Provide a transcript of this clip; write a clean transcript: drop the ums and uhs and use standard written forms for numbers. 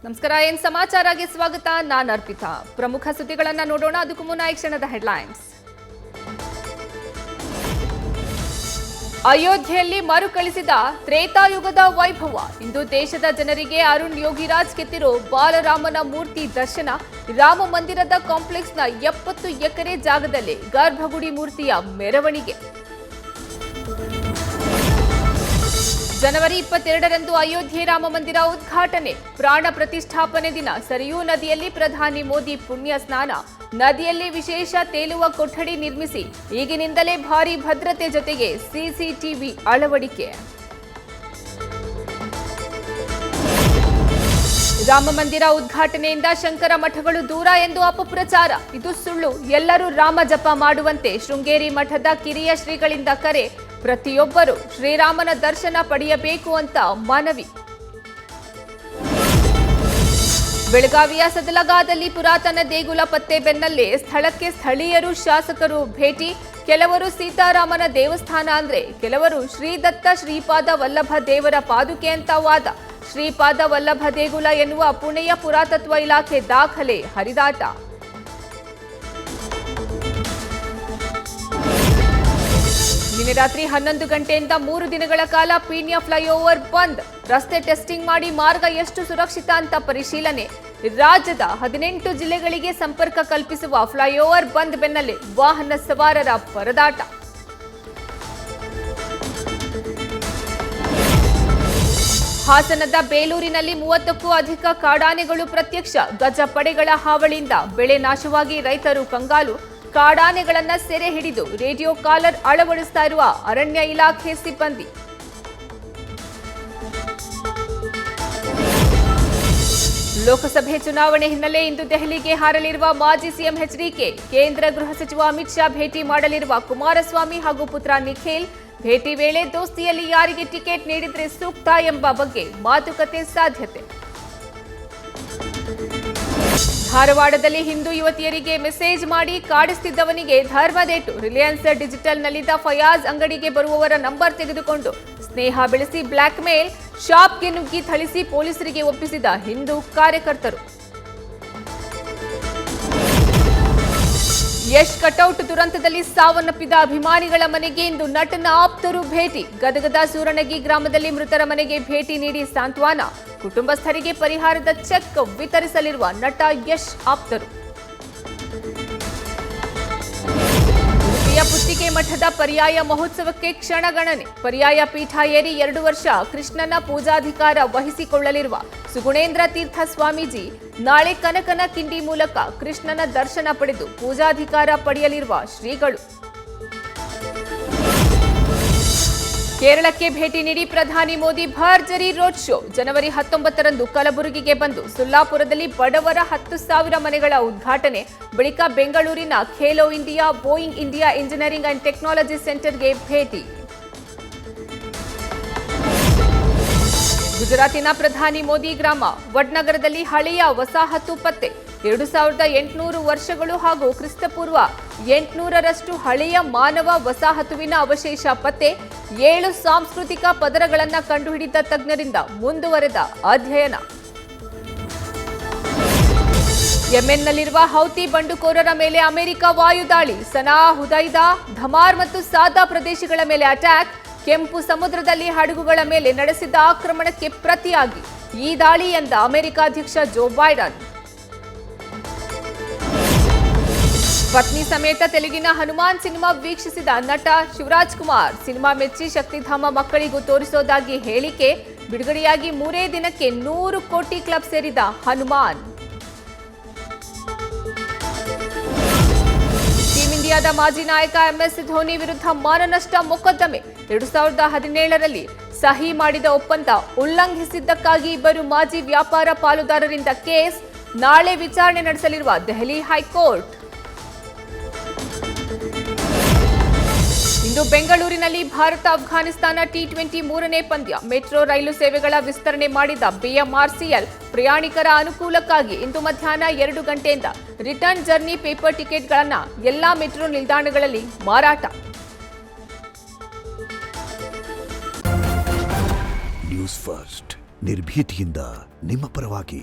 ನಮಸ್ಕಾರ. ಏನ್ ಸಮಾಚಾರಕ್ಕೆ ಸ್ವಾಗತ. ನಾನು ಅರ್ಪಿತಾ. ಪ್ರಮುಖ ಸುದ್ದಿಗಳನ್ನ ನೋಡೋಣ. ಅದಕ್ಕೂ ಮುನ್ನ ಈ ಕ್ಷಣದ ಹೆಡ್ಲೈನ್ಸ್. ಅಯೋಧ್ಯೆಯಲ್ಲಿ ಮರುಕಳಿಸಿದ ತ್ರೇತಾಯುಗದ ವೈಭವ. ಇಂದು ದೇಶದ ಜನರಿಗೆ ಅರುಣ್ ಯೋಗಿರಾಜ್ ಕೆತ್ತಿರೋ ಬಾಲರಾಮನ ಮೂರ್ತಿ ದರ್ಶನ. ರಾಮ ಮಂದಿರದ ಕಾಂಪ್ಲೆಕ್ಸ್ನ 70 ಎಕರೆ ಜಾಗದಲ್ಲಿ ಗರ್ಭಗುಡಿ ಮೂರ್ತಿಯ ಮೆರವಣಿಗೆ. ಜನವರಿ 22ರಂದು ಅಯೋಧ್ಯೆ ರಾಮ ಮಂದಿರ ಉದ್ಘಾಟನೆ, ಪ್ರಾಣ ಪ್ರತಿಷ್ಠಾಪನೆ ದಿನ. ಸರಿಯೂ ನದಿಯಲ್ಲಿ ಪ್ರಧಾನಿ ಮೋದಿ ಪುಣ್ಯ ಸ್ನಾನ. ನದಿಯಲ್ಲಿ ವಿಶೇಷ ತೇಲುವ ಕೊಠಡಿ ನಿರ್ಮಿಸಿ ಈಗಿನಿಂದಲೇ ಭಾರೀ ಭದ್ರತೆ ಜೊತೆಗೆ ಸಿಸಿಟಿವಿ ಅಳವಡಿಕೆ. ರಾಮ ಮಂದಿರ ಉದ್ಘಾಟನೆಯಿಂದ ಶಂಕರ ಮಠಗಳು ದೂರ ಎಂದು ಅಪಪ್ರಚಾರ. ಇದು ಸುಳ್ಳು. ಎಲ್ಲರೂ ರಾಮ ಜಪ ಮಾಡುವಂತೆ ಶೃಂಗೇರಿ ಮಠದ ಕಿರಿಯ ಶ್ರೀಗಳಿಂದ ಕರೆ. ಪ್ರತಿಯೊಬ್ಬರು ಶ್ರೀರಾಮನ ದರ್ಶನ ಪಡೆಯಬೇಕು ಅಂತ ಮನವಿ. ಬೆಳಗಾವಿಯ ಸದಲಗಾದಲ್ಲಿ ಪುರಾತನ ದೇಗುಲ ಪತ್ತೆ ಬೆನ್ನಲ್ಲೇ ಸ್ಥಳಕ್ಕೆ ಸ್ಥಳೀಯರು ಶಾಸಕರು ಭೇಟಿ. ಕೆಲವರು ಸೀತಾರಾಮನ ದೇವಸ್ಥಾನ ಅಂದ್ರೆ, ಕೆಲವರು ಶ್ರೀದತ್ತ ಶ್ರೀಪಾದ ವಲ್ಲಭ ದೇವರ ಪಾದುಕೆ ಅಂತ ವಾದ. ಶ್ರೀಪಾದ ವಲ್ಲಭ ದೇಗುಲ ಎನ್ನುವ ಪುಣೆಯ ಪುರಾತತ್ವ ಇಲಾಖೆ ದಾಖಲೆ ಹರಿದಾಟ. ನಿನ್ನೆ ರಾತ್ರಿ 11 ಗಂಟೆಯಿಂದ 3 ದಿನಗಳ ಕಾಲ ಪೀಣ್ಯ ಫ್ಲೈಓವರ್ ಬಂದ್. ರಸ್ತೆ ಟೆಸ್ಟಿಂಗ್ ಮಾಡಿ ಮಾರ್ಗ ಎಷ್ಟು ಸುರಕ್ಷಿತ ಅಂತ ಪರಿಶೀಲನೆ. ರಾಜ್ಯದ 18 ಜಿಲ್ಲೆಗಳಿಗೆ ಸಂಪರ್ಕ ಕಲ್ಪಿಸುವ ಫ್ಲೈಓವರ್ ಬಂದ್ ಬೆನ್ನಲ್ಲೇ ವಾಹನ ಸವಾರರ ಪರದಾಟ. ಹಾಸನದ ಬೇಲೂರಿನಲ್ಲಿ 30ಕ್ಕೂ ಅಧಿಕ ಕಾಡಾನೆಗಳು ಪ್ರತ್ಯಕ್ಷ. ಗಜ ಪಡೆಗಳ ಹಾವಳಿಯಿಂದ ಬೆಳೆ ನಾಶವಾಗಿ ರೈತರು ಕಂಗಾಲು. ಕಾಡಾನೆಗಳನ್ನ ಸೆರೆ ಹಿಡಿದು ರೇಡಿಯೋ ಕಾಲರ್ ಅಳವಡಿಸ್ತಾ ಇರುವ ಅರಣ್ಯ ಇಲಾಖೆ ಸಿಬ್ಬಂದಿ. ಲೋಕಸಭೆ ಚುನಾವಣೆ ಹಿನ್ನೆಲೆ ಇಂದು ದೆಹಲಿಗೆ ಹಾರಲಿರುವ ಮಾಜಿ ಸಿಎಂ ಎಚ್ಡಿಕೆ. ಕೇಂದ್ರ ಗೃಹ ಸಚಿವ ಅಮಿತ್ ಶಾ ಭೇಟಿ ಮಾಡಲಿರುವ ಕುಮಾರಸ್ವಾಮಿ ಹಾಗೂ ಪುತ್ರ ನಿಖಿಲ್. ಭೇಟಿ ವೇಳೆ ದೋಸ್ತಿಯಲ್ಲಿ ಯಾರಿಗೆ ಟಿಕೆಟ್ ನೀಡಿದ್ರೆ ಸೂಕ್ತ ಎಂಬ ಬಗ್ಗೆ ಮಾತುಕತೆ ಸಾಧ್ಯತೆ. ಧಾರವಾಡದಲ್ಲಿ ಹಿಂದೂ ಯುವತಿಯರಿಗೆ ಮೆಸೇಜ್ ಮಾಡಿ ಕಾಡಿಸುತ್ತಿದ್ದವನಿಗೆ ಧರ್ಮದೇಟು. ರಿಲಯನ್ಸ್ ಡಿಜಿಟಲ್ನಲ್ಲಿದ್ದ ಫಯಾಜ್ ಅಂಗಡಿಗೆ ಬರುವವರ ನಂಬರ್ ತೆಗೆದುಕೊಂಡು ಸ್ನೇಹ ಬೆಳೆಸಿ ಬ್ಲಾಕ್ ಮೇಲ್. ಶಾಪ್ಗೆ ನುಗ್ಗಿ ಥಳಿಸಿ ಪೊಲೀಸರಿಗೆ ಒಪ್ಪಿಸಿದ ಹಿಂದೂ ಕಾರ್ಯಕರ್ತರು. ಯಶ್ ಕಟೌಟ್ ದುರಂತದಲ್ಲಿ ಸಾವನ್ನಪ್ಪಿದ ಅಭಿಮಾನಿಗಳ ಮನೆಗೆ ಇಂದು ನಟನ ಆಪ್ತರು ಭೇಟಿ. ಗದಗದ ಸೂರಣಗಿ ಗ್ರಾಮದಲ್ಲಿ ಮೃತರ ಮನೆಗೆ ಭೇಟಿ ನೀಡಿ ಸಾಂತ್ವನ. ಕುಟುಂಬಸ್ಥರಿಗೆ ಪರಿಹಾರದ ಚೆಕ್ ವಿತರಿಸಲಿರುವ ನಟ ಯಶ್ ಆಪ್ತರು. ಉಡುಪಿಯ ಪುತ್ತಿಗೆ ಮಠದ ಪರ್ಯಾಯ ಮಹೋತ್ಸವಕ್ಕೆ ಕ್ಷಣಗಣನೆ. ಪರ್ಯಾಯ ಪೀಠ ಏರಿ 2 ವರ್ಷ ಕೃಷ್ಣನ ಪೂಜಾಧಿಕಾರ ವಹಿಸಿಕೊಳ್ಳಲಿರುವ ಸುಗುಣೇಂದ್ರ ತೀರ್ಥ ಸ್ವಾಮೀಜಿ ನಾಳೆ ಕನಕನ ಕಿಂಡಿ ಮೂಲಕ ಕೃಷ್ಣನ ದರ್ಶನ ಪಡೆದು ಪೂಜಾಧಿಕಾರ ಪಡೆಯಲಿರುವ ಶ್ರೀಗಳು. ಕೇರಳಕ್ಕೆ ಭೇಟಿ ನೀಡಿ ಪ್ರಧಾನಿ ಮೋದಿ ಭರ್ಜರಿ ರೋಡ್ ಶೋ. ಜನವರಿ 19ರಂದು ಕಲಬುರಗಿಗೆ ಬಂದು ಸುಲ್ಲಾಪುರದಲ್ಲಿ ಬಡವರ 10,000 ಮನೆಗಳ ಉದ್ಘಾಟನೆ. ಬಳಿಕ ಬೆಂಗಳೂರಿನ Khelo India Boeing India engineering and technology ಸೆಂಟರ್ಗೆ ಭೇಟಿ. ಗುಜರಾತಿನ ಪ್ರಧಾನಿ ಮೋದಿ ಗ್ರಾಮ ವಡ್ನಗರದಲ್ಲಿ ಹಳೆಯ ವಸಾಹತು ಪತ್ತೆ. 2800 ವರ್ಷಗಳು ಹಾಗೂ ಕ್ರಿಸ್ತಪೂರ್ವ 800ರಷ್ಟು ಹಳೆಯ ಮಾನವ ವಸಾಹತುವಿನ ಅವಶೇಷ ಪತ್ತೆ. 7 ಸಾಂಸ್ಕೃತಿಕ ಪದರಗಳನ್ನು ಕಂಡುಹಿಡಿದ ತಜ್ಞರಿಂದ ಮುಂದುವರೆದ ಅಧ್ಯಯನ. ಯೆಮೆನ್ನಲ್ಲಿರುವ ಹೌತಿ ಬಂಡುಕೋರರ ಮೇಲೆ ಅಮೆರಿಕ ವಾಯುದಾಳಿ. ಸನಾ, ಹುದೈದಾ, ಧಮಾರ್ ಮತ್ತು ಸಾದಾ ಪ್ರದೇಶಗಳ ಮೇಲೆ ಅಟ್ಯಾಕ್. ಕೆಂಪು ಸಮುದ್ರದಲ್ಲಿ ಹಡಗುಗಳ ಮೇಲೆ ನಡೆಸಿದ ಆಕ್ರಮಣಕ್ಕೆ ಪ್ರತಿಯಾಗಿ ಈ ದಾಳಿ ಎಂದ ಅಮೆರಿಕ ಅಧ್ಯಕ್ಷ ಜೋ ಬೈಡನ್. ಪತ್ನಿ ಸಮೇತ ತೆಲುಗಿನ ಹನುಮಾನ್ ಸಿನಿಮಾ ವೀಕ್ಷಿಸಿದ ನಟ ಶಿವರಾಜ್ ಕುಮಾರ್. ಸಿನಿಮಾ ಮೆಚ್ಚಿ ಶಕ್ತಿಧಾಮ ಮಕ್ಕಳಿಗೂ ತೋರಿಸೋದಾಗಿ ಹೇಳಿಕೆ. ಬಿಡುಗಡೆಯಾಗಿ 3 ದಿನಕ್ಕೆ 100 ಕೋಟಿ ಕ್ಲಬ್ ಸೇರಿದ ಹನುಮಾನ್. ಟೀಂ ಇಂಡಿಯಾದ ಮಾಜಿ ನಾಯಕ ಎಂಎಸ್ ಧೋನಿ ವಿರುದ್ಧ ಮಾನನಷ್ಟ ಮೊಕದ್ದಮೆ. 2017ರಲ್ಲಿ ಸಹಿ ಮಾಡಿದ ಒಪ್ಪಂದ ಉಲ್ಲಂಘಿಸಿದ್ದಕ್ಕಾಗಿ ಇಬ್ಬರು ಮಾಜಿ ವ್ಯಾಪಾರ ಪಾಲುದಾರರಿಂದ ಕೇಸ್. ನಾಳೆ ವಿಚಾರಣೆ ನಡೆಸಲಿರುವ ದೆಹಲಿ ಹೈಕೋರ್ಟ್. ಇಂದು ಬೆಂಗಳೂರಿನಲ್ಲಿ ಭಾರತ ಅಫ್ಘಾನಿಸ್ತಾನ ಟಿ20 3ನೇ ಪಂದ್ಯ. ಮೆಟ್ರೋ ರೈಲು ಸೇವೆಗಳ ವಿಸ್ತರಣೆ ಮಾಡಿದ ಬಿಎಂಆರ್ಸಿಎಲ್ ಪ್ರಯಾಣಿಕರ ಅನುಕೂಲಕ್ಕಾಗಿ ಇಂದು ಮಧ್ಯಾಹ್ನ 2 ಗಂಟೆಯಿಂದ ರಿಟರ್ನ್ ಜರ್ನಿ ಪೇಪರ್ ಟಿಕೆಟ್ಗಳನ್ನು ಎಲ್ಲಾ ಮೆಟ್ರೋ ನಿಲ್ದಾಣಗಳಲ್ಲಿ ಮಾರಾಟ. ನ್ಯೂಸ್ ಫಸ್ಟ್ ನಿರ್ಭೀತಿಯಿಂದ ನಿಮ್ಮ ಪರವಾಗಿ.